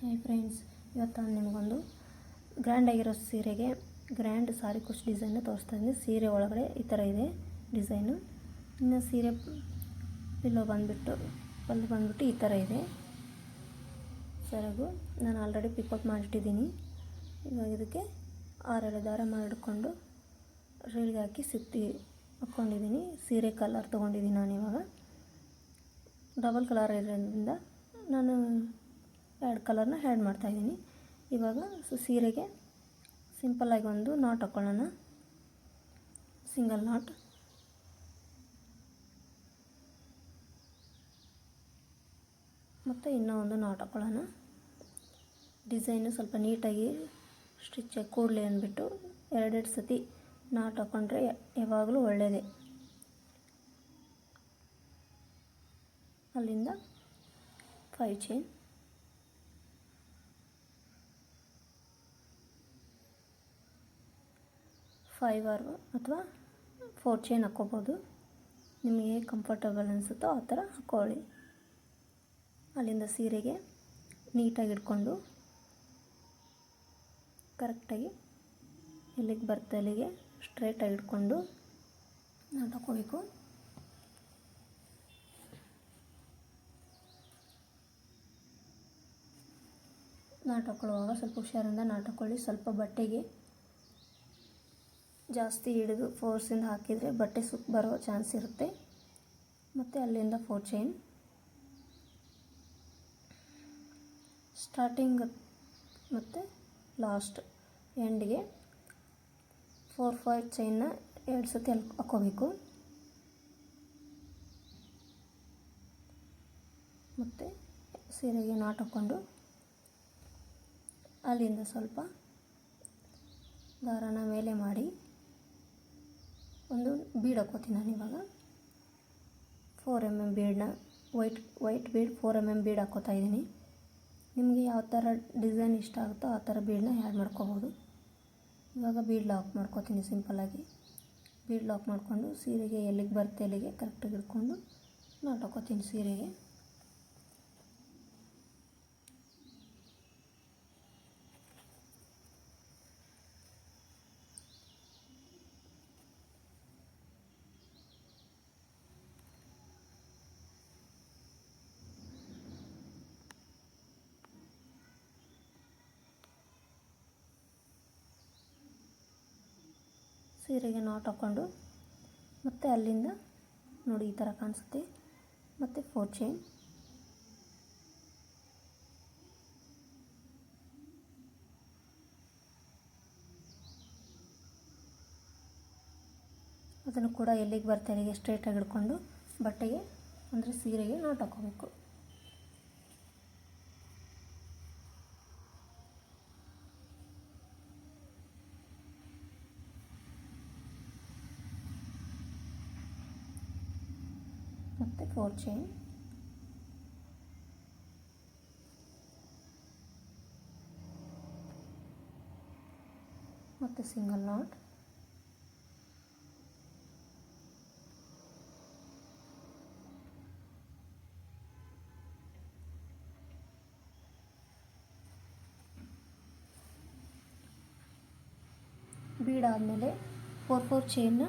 Hi friends, ಇವತ್ತು ನಾನು ನಿಮಗೊಂದು ಗ್ರ್ಯಾಂಡ್ ಆಗಿರೋ ಸೀರೆಗೆ ಗ್ರ್ಯಾಂಡ್ ಸಾರಿ ಕುಚ್ ಡಿಸೈನ್ ತೋರಿಸ್ತಾ ಇದ್ದೀನಿ. ಸೀರೆ ಒಳಗಡೆ ಈ ಥರ ಇದೆ ಡಿಸೈನು. ಇನ್ನು ಸೀರೆ ಪಲ್ಲು ಬಂದುಬಿಟ್ಟು ಈ ಥರ ಇದೆ. ಸೆರಗು ನಾನು ಆಲ್ರೆಡಿ ಪಿಕೌಟ್ ಮಾಡಿಟ್ಟಿದ್ದೀನಿ. ಇವಾಗ ಇದಕ್ಕೆ 6 ದಾರ ಮಾಡಿಕೊಂಡು ರೀಲ್ಗೆ ಹಾಕಿ ಸುತ್ತಿ ಹಾಕ್ಕೊಂಡಿದ್ದೀನಿ. ಸೀರೆ ಕಲರ್ ತೊಗೊಂಡಿದ್ದೀನಿ. ನಾನು ಇವಾಗ ಡಬಲ್ ಕಲರ್ ಇರೋದ್ರಿಂದ ನಾನು 2 ಕಲರ್ನ ಆ್ಯಡ್ ಮಾಡ್ತಾಯಿದ್ದೀನಿ. ಇವಾಗ ಸೀರೆಗೆ ಸಿಂಪಲ್ಲಾಗಿ ಒಂದು ನಾಟ್ ಹಾಕ್ಕೊಳ್ಳೋಣ. Single not. ಮತ್ತು ಇನ್ನೂ ಒಂದು ನಾಟ್ ಹಾಕ್ಕೊಳ್ಳೋಣ. ಡಿಸೈನು ಸ್ವಲ್ಪ ನೀಟಾಗಿ ಸ್ಟಿಚ್ ಕೂಡಲಿ ಅಂದ್ಬಿಟ್ಟು 2 ಸತಿ ನಾಟ್ ಹಾಕ್ಕೊಂಡ್ರೆ ಯಾವಾಗಲೂ ಒಳ್ಳೆಯದೇ. ಅಲ್ಲಿಂದ 5 ಚೈನ್, 5 ಅಥವಾ 4 ಚೈನ್ ಹಾಕ್ಕೋಬೋದು. ನಿಮಗೆ ಕಂಫರ್ಟಬಲ್ ಅನಿಸುತ್ತೋ ಆ ಥರ ಹಾಕ್ಕೊಳ್ಳಿ. ಅಲ್ಲಿಂದ ಸೀರೆಗೆ ನೀಟಾಗಿ ಇಟ್ಕೊಂಡು ಕರೆಕ್ಟಾಗಿ ಎಲ್ಲಿಗೆ ಬರುತ್ತೆ ಅಲ್ಲಿಗೆ ಸ್ಟ್ರೈಟಾಗಿ ಇಟ್ಕೊಂಡು ನಾಟ್ ಹಾಕ್ಕೋಬೇಕು. ನಾಟ್ ಹಾಕ್ಕೊಳ್ಳುವಾಗ ಸ್ವಲ್ಪ ಹುಷಾರಿಂದ ನಾಟ್ ಹಾಕ್ಕೊಳ್ಳಿ. ಸ್ವಲ್ಪ ಬಟ್ಟೆಗೆ ಜಾಸ್ತಿ ಹಿಡಿದು ಫೋರ್ಸಿಂದ ಹಾಕಿದರೆ ಬಟ್ಟೆ ಸುತ್ತ ಬರೋ ಚಾನ್ಸ್ ಇರುತ್ತೆ. ಮತ್ತು ಅಲ್ಲಿಂದ 4 ಚೈನ್ ಸ್ಟಾರ್ಟಿಂಗ್ ಮತ್ತು ಲಾಸ್ಟ್ ಎಂಡ್ಗೆ 4-5 ಚೈನ್ನ 2 ಸತಿ ಹಾಕ್ಕೋಬೇಕು. ಮತ್ತು ಸೀರೆಗೆ ನಾಟ್ ಹಾಕ್ಕೊಂಡು ಅಲ್ಲಿಂದ ಸ್ವಲ್ಪ ದಾರಾನ ಮೇಲೆ ಮಾಡಿ ಒಂದು ಬೀಡ್ ಹಾಕ್ಕೋತೀನಿ. ನಾನಿವಾಗ 4 mm ಬೀಡನ್ನ ವೈಟ್ ಬೀಡ್ 4 mm ಬೀಡ್ ಹಾಕ್ಕೋತಾ ಇದ್ದೀನಿ. ನಿಮಗೆ ಯಾವ ಥರ ಡಿಸೈನ್ ಇಷ್ಟ ಆಗುತ್ತೋ ಆ ಥರ ಬೀಡನ್ನ ಆ್ಯಡ್ ಮಾಡ್ಕೋಬೋದು. ಇವಾಗ ಬೀಡ್ ಲಾಕ್ ಮಾಡ್ಕೋತೀನಿ. ಸಿಂಪಲ್ಲಾಗಿ ಬೀಡ್ ಲಾಕ್ ಮಾಡಿಕೊಂಡು ಸೀರೆಗೆ ಎಲ್ಲಿಗೆ ಬರುತ್ತೆ ಅಲ್ಲಿಗೆ ಕರೆಕ್ಟಾಗಿ ಇಟ್ಕೊಂಡು ನಾಟ್ ಹಾಕ್ಕೋತೀನಿ ಸೀರೆಗೆ. ಸೀರೆಗೆ ನಾಟ್ ಹಾಕ್ಕೊಂಡು ಮತ್ತು ಅಲ್ಲಿಂದ ನೋಡಿ ಈ ಥರ ಕಾಣಿಸುತ್ತೆ. ಮತ್ತು 4 ಚೈನ್, ಅದನ್ನು ಕೂಡ ಎಲ್ಲಿಗೆ ಬರ್ತಾ ಅಲ್ಲಿಗೆ ಸ್ಟ್ರೈಟಾಗಿ ಹಿಡ್ಕೊಂಡು ಬಟ್ಟೆಗೆ ಅಂದರೆ ಸೀರೆಗೆ ನಾಟ್ ಹಾಕ್ಕೋಬೇಕು. ಮತ್ತು 4 ಚೈನ್, ಮತ್ತು ಸಿಂಗಲ್ ನಾಟ್, ಬೀಡ್ ಆದಮೇಲೆ 4 ಚೈನ್ನ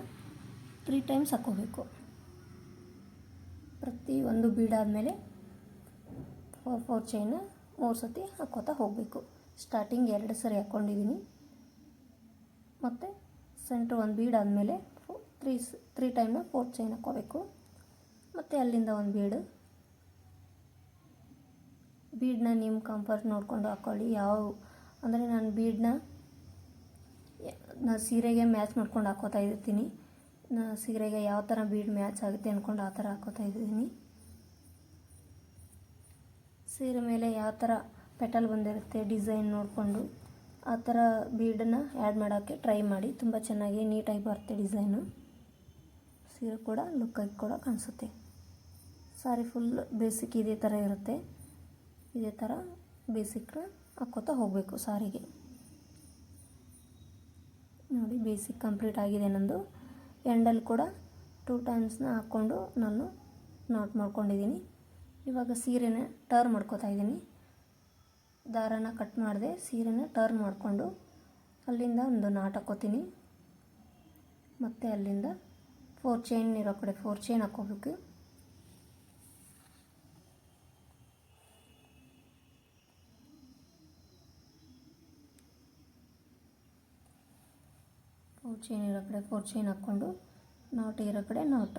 3 ಟೈಮ್ಸ್ ಹಾಕ್ಕೋಬೇಕು. ಪ್ರತಿ ಒಂದು ಬೀಡ್ ಆದಮೇಲೆ 4 ಚೈನ್ನ 3 ಸತಿ ಹಾಕ್ಕೋತಾ ಹೋಗಬೇಕು. ಸ್ಟಾರ್ಟಿಂಗ್ 2 ಸರಿ ಹಾಕ್ಕೊಂಡಿದ್ದೀನಿ. ಮತ್ತು ಸೆಂಟ್ರ್ ಒಂದು ಬೀಡ್ ಆದಮೇಲೆ 3 ಟೈಮ್ನ 4 ಚೈನ್ ಹಾಕ್ಕೋಬೇಕು. ಮತ್ತು ಅಲ್ಲಿಂದ ಒಂದು ಬೀಡನ್ನ ನಿಮ್ಮ ಕಂಫರ್ಟ್ ನೋಡಿಕೊಂಡು ಹಾಕ್ಕೊಳ್ಳಿ. ಅಂದರೆ ನಾನು ಬೀಡನ್ನ ಸೀರೆಗೆ ಮ್ಯಾಚ್ ಮಾಡ್ಕೊಂಡು ಹಾಕ್ಕೋತಾ ಇರ್ತೀನಿ. ಸೀರೆಗೆ ಯಾವ ಥರ ಬೀಡ್ ಮ್ಯಾಚ್ ಆಗುತ್ತೆ ಅಂದ್ಕೊಂಡು ಆ ಥರ ಹಾಕ್ಕೋತಾ ಇದ್ದೀನಿ. ಸೀರೆ ಮೇಲೆ ಯಾವ ಥರ ಪೆಟಲ್ ಬಂದಿರುತ್ತೆ ಡಿಸೈನ್ ನೋಡಿಕೊಂಡು ಆ ಥರ ಬೀಡನ್ನು ಆ್ಯಡ್ ಮಾಡೋಕ್ಕೆ ಟ್ರೈ ಮಾಡಿ. ತುಂಬ ಚೆನ್ನಾಗಿ ನೀಟಾಗಿ ಬರುತ್ತೆ ಡಿಸೈನು. ಸೀರೆ ಕೂಡ ಲುಕ್ಕಾಗಿ ಕೂಡ ಕಾಣಿಸುತ್ತೆ. ಸಾರಿ ಫುಲ್ ಬೇಸಿಕ್ ಇದೇ ಥರ ಇರುತ್ತೆ. ಇದೇ ಥರ ಬೇಸಿಕ್ನ ಹಾಕ್ಕೋತಾ ಹೋಗಬೇಕು ಸಾರಿಗೆ. ನೋಡಿ ಬೇಸಿಕ್ ಕಂಪ್ಲೀಟ್ ಆಗಿದೆ ನಂದು. ಎಂಡಲ್ಲಿ ಕೂಡ 2 ಟೈಮ್ಸ್ನ ಹಾಕ್ಕೊಂಡು ನಾನು ನಾಟ್ ಮಾಡ್ಕೊಂಡಿದ್ದೀನಿ. ಇವಾಗ ಸೀರೆನ ಟರ್ನ್ ಮಾಡ್ಕೋತಾ ಇದ್ದೀನಿ. ದಾರನ ಕಟ್ ಮಾಡಿದೆ, ಸೀರೆನ ಟರ್ನ್ ಮಾಡಿಕೊಂಡು ಅಲ್ಲಿಂದ ಒಂದು ನಾಟ್ ಹಾಕ್ಕೋತೀನಿ. ಮತ್ತು ಅಲ್ಲಿಂದ 4 ಚೈನ್ ಇರೋ ಕಡೆ 4 ಚೈನ್ ಹಾಕ್ಕೋಬೇಕು. ಚೈನ್ ಇರೋ ಕಡೆ 4 ಚೈನ್ ಹಾಕ್ಕೊಂಡು ನಾಟ್ ಇರೋ ಕಡೆ ನಾಟ್.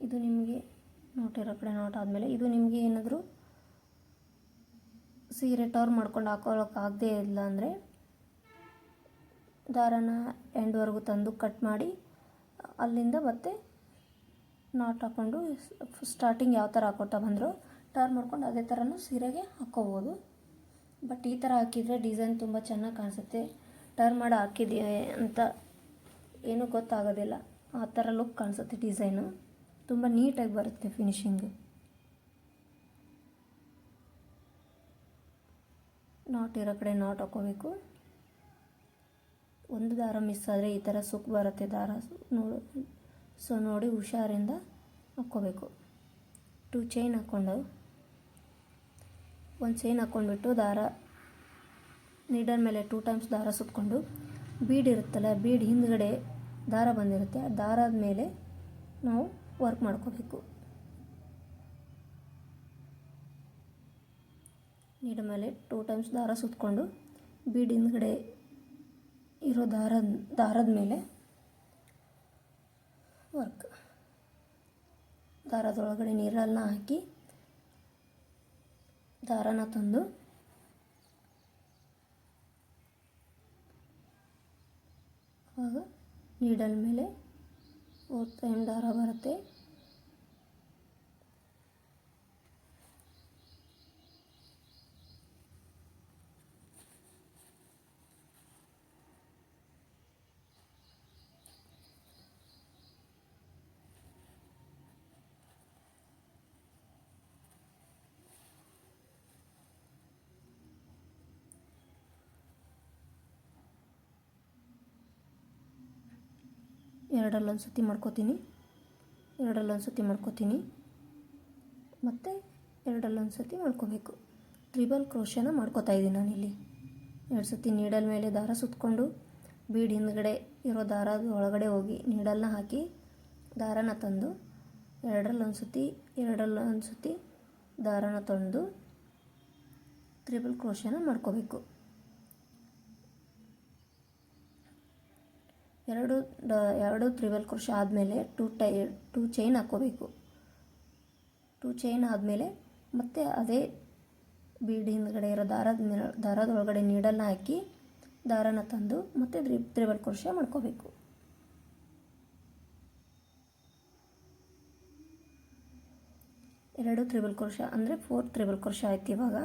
ಇದು ನಿಮಗೆ ನಾಟ್ ಇರೋ ಕಡೆ ನಾಟ್ ಆದಮೇಲೆ, ಇದು ನಿಮಗೆ ಏನಾದರೂ ಸೀರೆ ಟರ್ನ್ ಮಾಡ್ಕೊಂಡು ಹಾಕೊಳ್ಳೋಕ್ಕಾಗದೇ ಇಲ್ಲ ಅಂದರೆ ದಾರನ ಎಂಡ್ವರೆಗೂ ತಂದು ಕಟ್ ಮಾಡಿ ಅಲ್ಲಿಂದ ಮತ್ತೆ ನಾಟ್ ಹಾಕ್ಕೊಂಡು ಸ್ಟಾರ್ಟಿಂಗ್ ಯಾವ ಥರ ಹಾಕೋತಾ ಬಂದರೂ ಟರ್ನ್ ಮಾಡ್ಕೊಂಡು ಅದೇ ಥರನೂ ಸೀರೆಗೆ ಹಾಕ್ಕೋಬೋದು. ಬಟ್ ಈ ಥರ ಹಾಕಿದರೆ ಡಿಸೈನ್ ತುಂಬ ಚೆನ್ನಾಗಿ ಕಾಣಿಸುತ್ತೆ. ಟರ್ನ್ ಮಾಡಿ ಹಾಕಿದ್ದೀವಿ ಅಂತ ಏನೂ ಗೊತ್ತಾಗೋದಿಲ್ಲ, ಆ ಥರ ಲುಕ್ ಕಾಣಿಸುತ್ತೆ. ಡಿಸೈನು ತುಂಬ ನೀಟಾಗಿ ಬರುತ್ತೆ ಫಿನಿಶಿಂಗು. ನಾಟ್ ಇರೋ ಕಡೆ ನಾಟ್ ಹಾಕ್ಕೋಬೇಕು. ಒಂದು ದಾರ ಮಿಸ್ ಆದರೆ ಈ ಥರ ಸುಕ್ ಬರುತ್ತೆ ದಾರ, ನೋಡಿ ಹುಷಾರಿಂದ ಹಾಕ್ಕೋಬೇಕು. 2 ಚೈನ್ ಹಾಕ್ಕೊಂಡು 1 ಚೈನ್ ಹಾಕ್ಕೊಂಡ್ಬಿಟ್ಟು ದಾರ ನೀಡಲ್ ಮೇಲೆ 2 ಟೈಮ್ಸ್ ದಾರ ಸುತ್ತಕೊಂಡು ಬೀಡ್ ಇರುತ್ತಲ್ಲ, ಬೀಡ್ ಹಿಂದ್ಗಡೆ ದಾರ ಬಂದಿರುತ್ತೆ, ಆ ದಾರದ ಮೇಲೆ ನಾವು ವರ್ಕ್ ಮಾಡ್ಕೋಬೇಕು. ನೀಡಲ್ ಮೇಲೆ 2 ಟೈಮ್ಸ್ ದಾರ ಸುತ್ತಕೊಂಡು ಬೀಡ್ ಹಿಂದ್ಗಡೆ ಇರೋ ದಾರದ ಮೇಲೆ ವರ್ಕ್. ದಾರದೊಳಗಡೆ ನೀರನ್ನ ಹಾಕಿ ದಾರನ ತಂದು ಆಗ ನೀಡಲ್ ಮೇಲೆ 4 ಟೈಮ್ ದಾರ ಬರುತ್ತೆ. ಎರಡಲ್ಲೊಂದು ಸತಿ ಮಾಡ್ಕೋತೀನಿ, ಎರಡಲ್ಲೊಂದು ಸತಿ ಮಾಡ್ಕೋತೀನಿ, ಮತ್ತು ಎರಡಲ್ಲೊಂದು ಸತಿ ಮಾಡ್ಕೋಬೇಕು. ಟ್ರಿಬಲ್ ಕ್ರೋಶನ ಮಾಡ್ಕೋತಾ ಇದ್ದೀನಿ ನಾನಿಲ್ಲಿ. 2 ಸತಿ ನೀಡಲ್ ಮೇಲೆ ದಾರ ಸುತ್ತಕೊಂಡು ಬೀಡ್ ಹಿಂದ್ಗಡೆ ಇರೋ ದಾರದ ಒಳಗಡೆ ಹೋಗಿ ನೀಡಲ್ನ ಹಾಕಿ ದಾರನ ತಂದು ಎರಡಲ್ಲೊಂದು ಸತಿ ದಾರನ ತಂದು ಟ್ರಿಬಲ್ ಕ್ರೋಶನ ಮಾಡ್ಕೋಬೇಕು. ಎರಡು ಟ್ರಿಬಲ್ ಕ್ರೋಶ ಆದಮೇಲೆ 2 ಚೈನ್ ಹಾಕ್ಕೋಬೇಕು. 2 ಚೈನ್ ಆದಮೇಲೆ ಮತ್ತೆ ಅದೇ ಬೀಡ್ ಹಿಂದ್ಗಡೆ ಇರೋ ದಾರದೊಳಗಡೆ ನೀಡಲ್ನ ಹಾಕಿ ದಾರನ ತಂದು ಮತ್ತೆ ಟ್ರಿಬಲ್ ಕ್ರೋಶ ಮಾಡ್ಕೋಬೇಕು. ಎರಡು ಟ್ರಿಬಲ್ ಕ್ರೋಶ ಅಂದರೆ 4 ಟ್ರಿಬಲ್ ಕ್ರೋಶ ಆಯ್ತು ಇವಾಗ.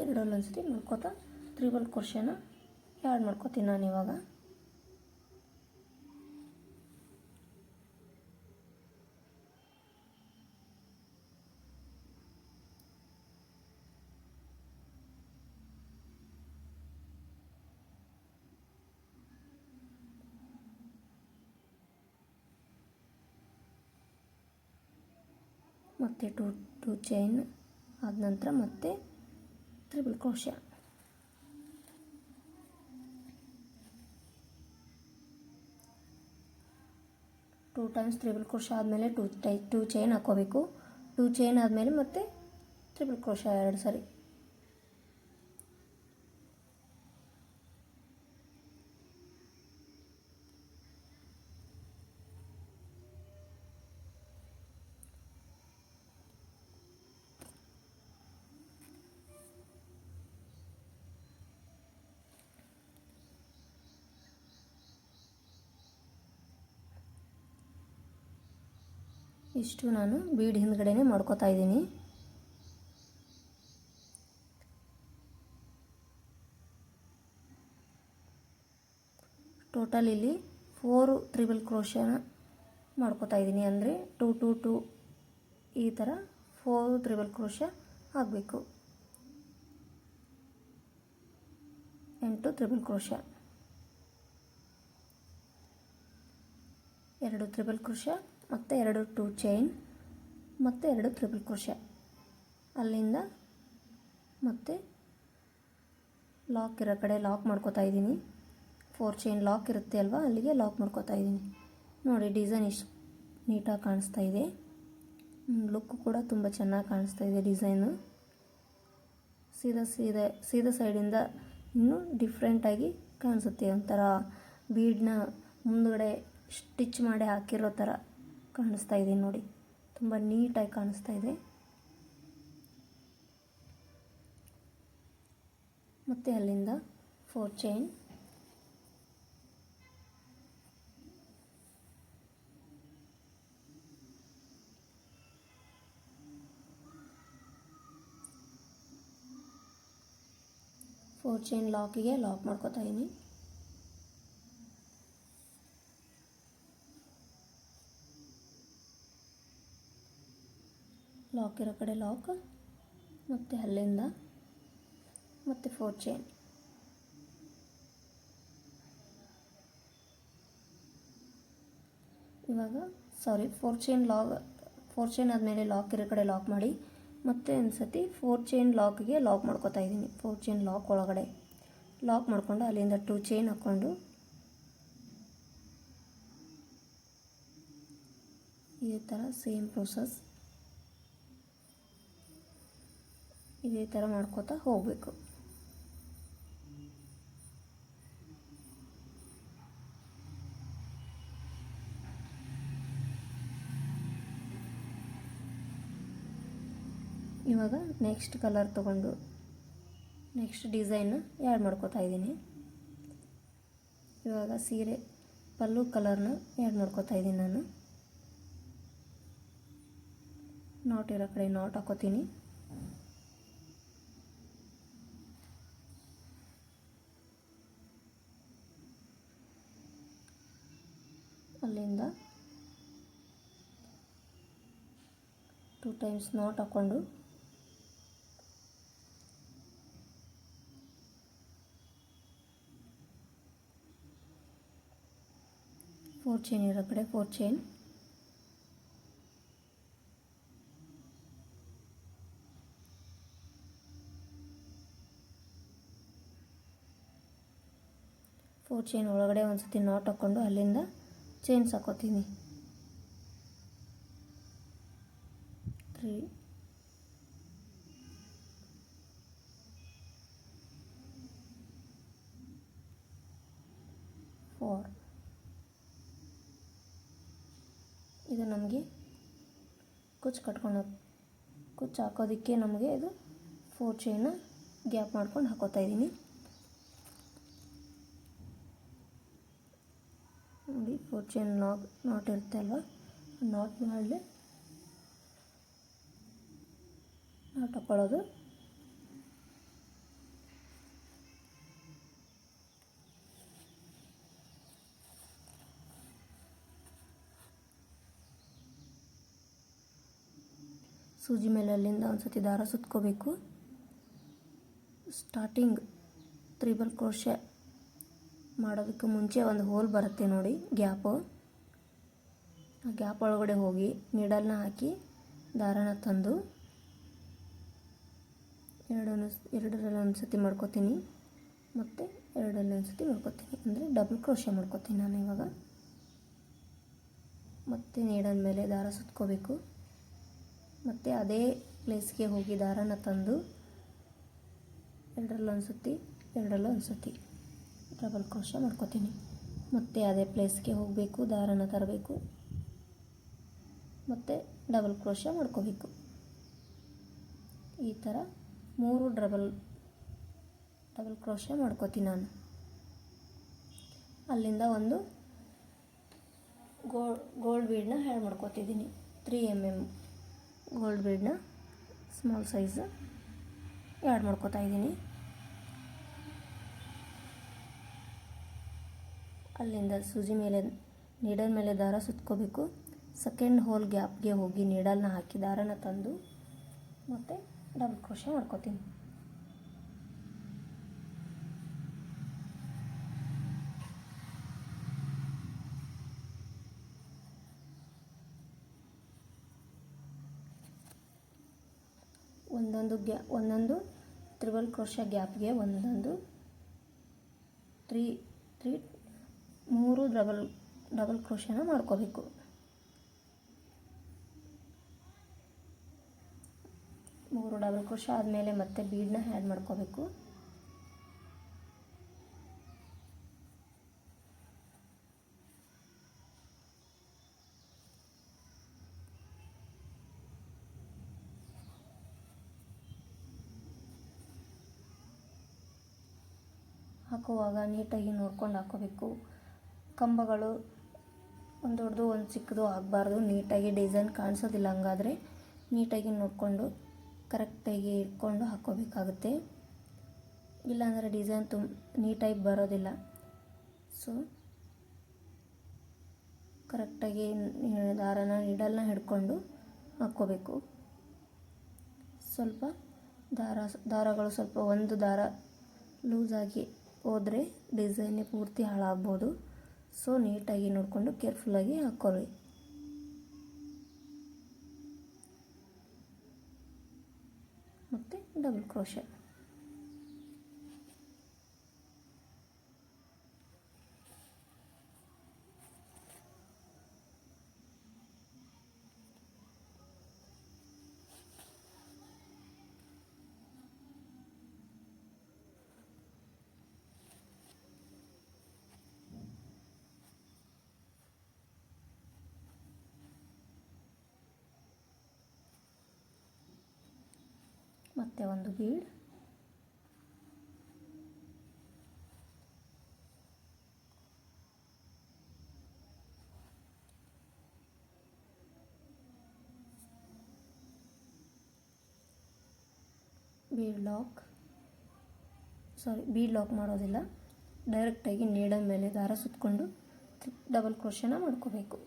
ಎರಡಲ್ಲೊಂದು ಸತಿ ಮಾಡ್ಕೋತಾ ಟ್ರಿಬಲ್ ಕ್ರೋಶನ ಆ್ಯಡ್ ಮಾಡ್ಕೋತೀನಿ ನಾನು ಇವಾಗ. ಮತ್ತು 2 ಚೈನ್ ಆದ ನಂತರ ಮತ್ತೆ triple crochet. Two times triple crochet ಆದಮೇಲೆ 2 ಚೈನ್ ಹಾಕ್ಕೋಬೇಕು. 2 ಚೈನ್ ಆದಮೇಲೆ ಮತ್ತೆ ಟ್ರಿಬಲ್ ಕ್ರೋಶ 2 ಸರಿ. ಇಷ್ಟು ನಾನು ಬೀಡ್ ಹಿಂದ್ಗಡೆನೇ ಮಾಡ್ಕೋತಾ ಇದ್ದೀನಿ. ಟೋಟಲ್ ಇಲ್ಲಿ 4 ತ್ರಿಬಲ್ ಕ್ರೋಶನ ಮಾಡ್ಕೋತಾ ಇದ್ದೀನಿ. ಅಂದರೆ 2 2 2 ಈ ಥರ 4 ತ್ರಿಬಲ್ ಕ್ರೋಶ ಆಗಬೇಕು. 8 ತ್ರಿಬಲ್ ಕ್ರೋಶ, 2 ತ್ರಿಬಲ್ ಕ್ರೋಶ ಮತ್ತು 2 2 ಚೈನ್ ಮತ್ತು 2 ತ್ರಿಬಲ್ ಕ್ರೋಶ. ಅಲ್ಲಿಂದ ಮತ್ತೆ ಲಾಕ್ ಇರೋ ಕಡೆ ಲಾಕ್ ಮಾಡ್ಕೋತಾ ಇದ್ದೀನಿ. 4 ಚೈನ್ ಲಾಕ್ ಇರುತ್ತೆ ಅಲ್ವಾ, ಅಲ್ಲಿಗೆ ಲಾಕ್ ಮಾಡ್ಕೋತಾ ಇದ್ದೀನಿ. ನೋಡಿ ಡಿಸೈನ್ ಇಷ್ಟು ನೀಟಾಗಿ ಕಾಣಿಸ್ತಾ ಇದೆ. ಲುಕ್ ಕೂಡ ತುಂಬ ಚೆನ್ನಾಗಿ ಕಾಣಿಸ್ತಾ ಇದೆ ಡಿಸೈನು. ಸೀದಾ ಸೈಡಿಂದ ಇನ್ನೂ ಡಿಫ್ರೆಂಟಾಗಿ ಕಾಣಿಸುತ್ತೆ. ಒಂಥರ ಬೀಡನ್ನ ಮುಂದುಗಡೆ ಸ್ಟಿಚ್ ಮಾಡಿ ಹಾಕಿರೋ ಥರ ಕಾಣಿಸ್ತಾ ಇದೆ ನೋಡಿ. ತುಂಬ ನೀಟಾಗಿ ಕಾಣಿಸ್ತಾ ಇದೆ. ಮತ್ತು ಅಲ್ಲಿಂದ 4 ಚೈನ್, ಲಾಕಿಗೆ ಲಾಕ್ ಮಾಡ್ಕೋತಾ ಇದ್ದೀನಿ. ಲಾಕ್ ಇರೋ ಕಡೆ ಲಾಕ್, ಮತ್ತು ಅಲ್ಲಿಂದ ಮತ್ತು 4 ಚೈನ್. ಇವಾಗ 4 ಚೈನ್ ಆದಮೇಲೆ ಲಾಕ್ ಇರೋ ಕಡೆ ಲಾಕ್ ಮಾಡಿ ಮತ್ತೆ ಒಂದು ಸತಿ 4 ಚೈನ್ ಲಾಕ್ಗೆ ಲಾಕ್ ಮಾಡ್ಕೋತಾ ಇದ್ದೀನಿ. 4 ಚೈನ್ ಲಾಕ್ ಒಳಗಡೆ ಲಾಕ್ ಮಾಡಿಕೊಂಡು ಅಲ್ಲಿಂದ 2 ಚೈನ್ ಹಾಕ್ಕೊಂಡು ಇದೇ ಥರ ಸೇಮ್ ಪ್ರೋಸೆಸ್ ಇದೇ ಥರ ಮಾಡ್ಕೋತಾ ಹೋಗಬೇಕು. ಇವಾಗ ನೆಕ್ಸ್ಟ್ ಕಲರ್ ತೊಗೊಂಡು ನೆಕ್ಸ್ಟ್ ಡಿಸೈನ್ ಆ್ಯಡ್ ಮಾಡ್ಕೋತಾ ಇದ್ದೀನಿ. ಇವಾಗ ಸೀರೆ ಪಲ್ಲು ಕಲರ್ನ ಆ್ಯಡ್ ಮಾಡ್ಕೋತಾ ಇದ್ದೀನಿ ನಾನು. ನಾಟ್ ಇರೋ ಕಡೆ ನಾಟ್ ಹಾಕೋತೀನಿ. ಅಲ್ಲಿಂದ 2 ಟೈಮ್ಸ್ ನಾಟ್ ಹಾಕ್ಕೊಂಡು ಫೋರ್ ಚೈನ್ ಇರೋ ಕಡೆ 4 ಚೈನ್, ಒಳಗಡೆ ಒಂದು ಸತಿ ನಾಟ್ ಹಾಕ್ಕೊಂಡು ಅಲ್ಲಿಂದ ಚೈನ್ಸ್ ಹಾಕೋತೀನಿ. 3 4 ಇದು ನಮಗೆ ಕುಚ್ಚು ಹಾಕೋದಕ್ಕೆ ನಮಗೆ ಇದು 4 ಚೈನ ಗ್ಯಾಪ್ ಮಾಡ್ಕೊಂಡು ಹಾಕೋತಾ ಇದ್ದೀನಿ. ನೋಡಿ 4 ಚೈನ್ ನಾಟ್ ಇರುತ್ತೆ ಅಲ್ವಾ, ನಾಟ್ ಮಾಡಲಿ ನಾಟ್ ಹಾಕೊಳ್ಳೋದು. ಸೂಜಿ ಮೇಲೆ ಅಲ್ಲಿಂದ ಒಂದು ಸತಿ ದಾರ ಸುತ್ಕೋಬೇಕು. ಸ್ಟಾರ್ಟಿಂಗ್ ತ್ರಿಬಲ್ ಕ್ರೋಶೆ ಮಾಡೋದಕ್ಕೆ ಮುಂಚೆ ಒಂದು ಹೋಲ್ ಬರುತ್ತೆ ನೋಡಿ, ಗ್ಯಾಪು. ಆ ಗ್ಯಾಪ್ ಒಳಗಡೆ ಹೋಗಿ ನೀಡಲ್ನ ಹಾಕಿ ದಾರನ ತಂದು ಎರಡರಲ್ಲಿ ಒಂದು ಸತಿ ಮಾಡ್ಕೋತೀನಿ ಮತ್ತು ಎರಡರಲ್ಲಿ ಒಂದು ಸತಿ ಮಾಡ್ಕೋತೀನಿ. ಅಂದರೆ ಡಬಲ್ ಕ್ರೋಶೆ ಮಾಡ್ಕೋತೀನಿ ನಾನು ಇವಾಗ. ಮತ್ತು ನೀಡಲ್ ಮೇಲೆ ದಾರ ಸುತ್ಕೋಬೇಕು. ಮತ್ತು ಅದೇ ಪ್ಲೇಸ್ಗೆ ಹೋಗಿ ದಾರನ ತಂದು ಎರಡರಲ್ಲಿ ಒಂದು ಸತಿ ಡಬಲ್ ಕ್ರೋಶೆ ಮಾಡ್ಕೋತೀನಿ. ಮತ್ತು ಅದೇ ಪ್ಲೇಸ್ಗೆ ಹೋಗಬೇಕು, ದಾರನ ತರಬೇಕು, ಮತ್ತು ಡಬಲ್ ಕ್ರೋಶೆ ಮಾಡ್ಕೋಬೇಕು. ಈ ಥರ 3 ಡಬಲ್ ಕ್ರೋಶೆ ಮಾಡ್ಕೋತೀನಿ ನಾನು. ಅಲ್ಲಿಂದ ಒಂದು ಗೋಲ್ಡ್ ಬೀಡನ್ನ ಆ್ಯಡ್ ಮಾಡ್ಕೋತಿದ್ದೀನಿ. 3 mm ಗೋಲ್ಡ್ ಬೀಡನ್ನ ಸ್ಮಾಲ್ ಸೈಜ್ ಆ್ಯಡ್ ಮಾಡ್ಕೋತಾ ಇದ್ದೀನಿ. ಅಲ್ಲಿಂದ ಸೂಜಿ ಮೇಲೆ ನೀಡಲ್ ಮೇಲೆ ದಾರ ಸುತ್ಕೋಬೇಕು. ಸೆಕೆಂಡ್ ಹೋಲ್ ಗ್ಯಾಪ್ಗೆ ಹೋಗಿ ನೀಡಲ್ನ ಹಾಕಿ ದಾರನ ತಂದು ಮತ್ತು ಡಬಲ್ ಕ್ರೋಶೆ ಮಾಡ್ಕೋತೀನಿ. ಒಂದೊಂದು ತ್ರಿಬಲ್ ಕ್ರೋಶೆ ಗ್ಯಾಪ್ಗೆ ಒಂದೊಂದು ಮೂರು ಡಬಲ್ ಕ್ರೋಶೆನ ಮಾಡ್ಕೋಬೇಕು. ಮೂರು ಡಬಲ್ ಕ್ರೋಶೆ ಆದಮೇಲೆ ಮತ್ತೆ ಬೀಡನ್ನ ಆ್ಯಡ್ ಮಾಡ್ಕೋಬೇಕು. ಹಾಕುವಾಗ ನೀಟಾಗಿ ನೋಡ್ಕೊಂಡು ಹಾಕೋಬೇಕು. ಕಂಬಗಳು ಒಂದು ದೊಡ್ಡದು ಒಂದು ಚಿಕ್ಕದು ಆಗಬಾರ್ದು. ನೀಟಾಗಿ ಡಿಸೈನ್ ಕಾಣಿಸೋದಿಲ್ಲ. ಹಂಗಾದರೆ ನೀಟಾಗಿ ನೋಡಿಕೊಂಡು ಕರೆಕ್ಟಾಗಿ ಇಟ್ಕೊಂಡು ಹಾಕ್ಕೋಬೇಕಾಗುತ್ತೆ. ಇಲ್ಲಾಂದರೆ ಡಿಸೈನ್ ನೀಟಾಗಿ ಬರೋದಿಲ್ಲ. ಸೊ ಕರೆಕ್ಟಾಗಿ ನೀಡಲ್ನ ಹಿಡ್ಕೊಂಡು ಹಾಕ್ಕೋಬೇಕು. ಸ್ವಲ್ಪ ದಾರಗಳು ಸ್ವಲ್ಪ ಒಂದು ದಾರ ಲೂಸಾಗಿ ಹೋದರೆ ಡಿಸೈನೇ ಪೂರ್ತಿ ಹಾಳಾಗ್ಬೋದು. ಸೊ ನೀಟಾಗಿ ನೋಡಿಕೊಂಡು ಕೇರ್ಫುಲ್ಲಾಗಿ ಹಾಕ್ಕೊಳ್ಳಿ. ಮತ್ತು ಡಬಲ್ ಕ್ರೋಶೆ. ಮತ್ತು ಒಂದು ಬೀಡ್, ಬೀಡ್ ಲಾಕ್ ಮಾಡೋದಿಲ್ಲ. ಡೈರೆಕ್ಟಾಗಿ ನೀಡಲ್ ಮೇಲೆ ದಾರ ಸುತ್ತಕೊಂಡು ಡಬಲ್ ಕ್ರೋಶೆನ ಮಾಡ್ಕೋಬೇಕು.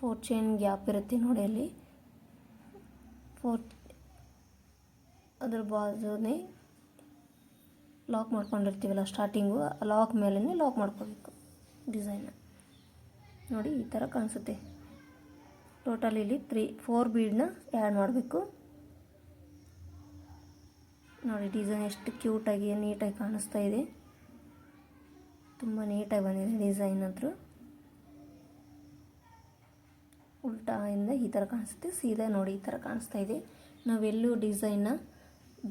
ಫೋರ್ ಚೈನ್ ಗ್ಯಾಪ್ ಇರುತ್ತೆ ನೋಡಿ, ಅಲ್ಲಿ ಅದ್ರ ಬಾಜುನೇ ಲಾಕ್ ಮಾಡ್ಕೊಂಡಿರ್ತೀವಲ್ಲ ಸ್ಟಾರ್ಟಿಂಗು, ಲಾಕ್ ಮೇಲೇ ಲಾಕ್ ಮಾಡ್ಕೋಬೇಕು ಡಿಸೈನ. ನೋಡಿ ಈ ಥರ ಕಾಣಿಸುತ್ತೆ. ಟೋಟಲ್ ಇಲ್ಲಿ 4 ಬೀಡನ್ನ ಆ್ಯಡ್ ಮಾಡಬೇಕು. ನೋಡಿ ಡಿಸೈನ್ ಎಷ್ಟು ಕ್ಯೂಟಾಗಿ ನೀಟಾಗಿ ಕಾಣಿಸ್ತಾ ಇದೆ. ತುಂಬ ನೀಟಾಗಿ ಬಂದಿದೆ ಡಿಸೈನ್ ಅಂತೂ. ಉಲ್ಟಾಯಿಂದ ಈ ಥರ ಕಾಣಿಸುತ್ತೆ, ಸೀದಾ ನೋಡಿ ಈ ಥರ ಕಾಣಿಸ್ತಾ ಇದೆ. ನಾವೆಲ್ಲೂ ಡಿಸೈನ್ನ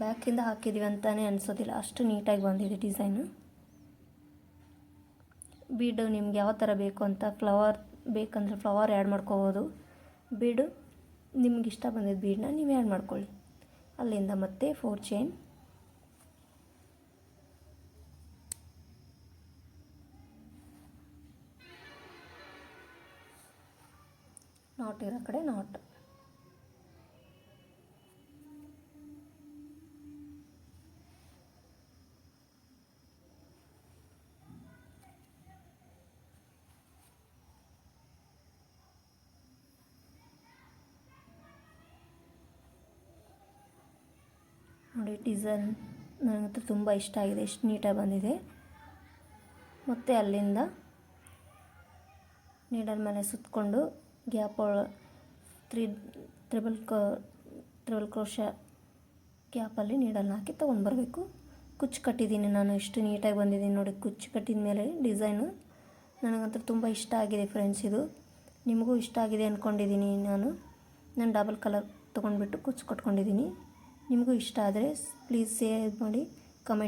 ಬ್ಯಾಕಿಂದ ಹಾಕಿದ್ದೀವಿ ಅಂತಲೇ ಅನಿಸೋದಿಲ್ಲ, ಅಷ್ಟು ನೀಟಾಗಿ ಬಂದಿದೆ ಡಿಸೈನು. ಬೀಡು ನಿಮ್ಗೆ ಯಾವ ಥರ ಬೇಕು ಅಂತ, ಫ್ಲವರ್ ಬೇಕಂದರೆ ಫ್ಲವರ್ ಆ್ಯಡ್ ಮಾಡ್ಕೋಬೋದು. ಬೀಡು ನಿಮ್ಗೆ ಇಷ್ಟ ಬಂದಿದ್ದ ಬೀಡನ್ನ ನೀವು ಆ್ಯಡ್ ಮಾಡ್ಕೊಳ್ಳಿ. ಅಲ್ಲಿಂದ ಮತ್ತೆ 4 ಚೈನ್, ನಾಟ್ ಇರೋ ಕಡೆ ನಾಟ್, ನೋಡಿ ಡಿಸೈನ್ ನನಗಂತೂ ತುಂಬ ಇಷ್ಟ ಆಗಿದೆ, ಎಷ್ಟು ನೀಟಾಗಿ ಬಂದಿದೆ. ಮತ್ತು ಅಲ್ಲಿಂದ ನೀಡಲ್ ಮೇಲೆ ಸುತ್ತಕೊಂಡು ಗ್ಯಾಪ್ ತ್ರಿಬಲ್ ಕ್ರೋಶೆ ಗ್ಯಾಪಲ್ಲಿ ನೀಡಲ್ನ ಹಾಕಿ ತೊಗೊಂಡ್ಬರಬೇಕು. ಕುಚ್ಚು ಕಟ್ಟಿದ್ದೀನಿ ನಾನು, ಎಷ್ಟು ನೀಟಾಗಿ ಬಂದಿದ್ದೀನಿ ನೋಡಿ. ಕುಚ್ಚು ಕಟ್ಟಿದ ಮೇಲೆ ಡಿಸೈನು ನನಗಂತೂ ತುಂಬ ಇಷ್ಟ ಆಗಿದೆ ಫ್ರೆಂಡ್ಸ್. ಇದು ನಿಮಗೂ ಇಷ್ಟ ಆಗಿದೆ ಅಂದ್ಕೊಂಡಿದ್ದೀನಿ ನಾನು. ನಾನು ಡಬಲ್ ಕಲರ್ ತೊಗೊಂಡ್ಬಿಟ್ಟು ಕುಚ್ಚು ಕೊಟ್ಕೊಂಡಿದ್ದೀನಿ. ನಿಮಗೂ ಇಷ್ಟ ಆದರೆ ಪ್ಲೀಸ್ ಶೇರ್ ಮಾಡಿ,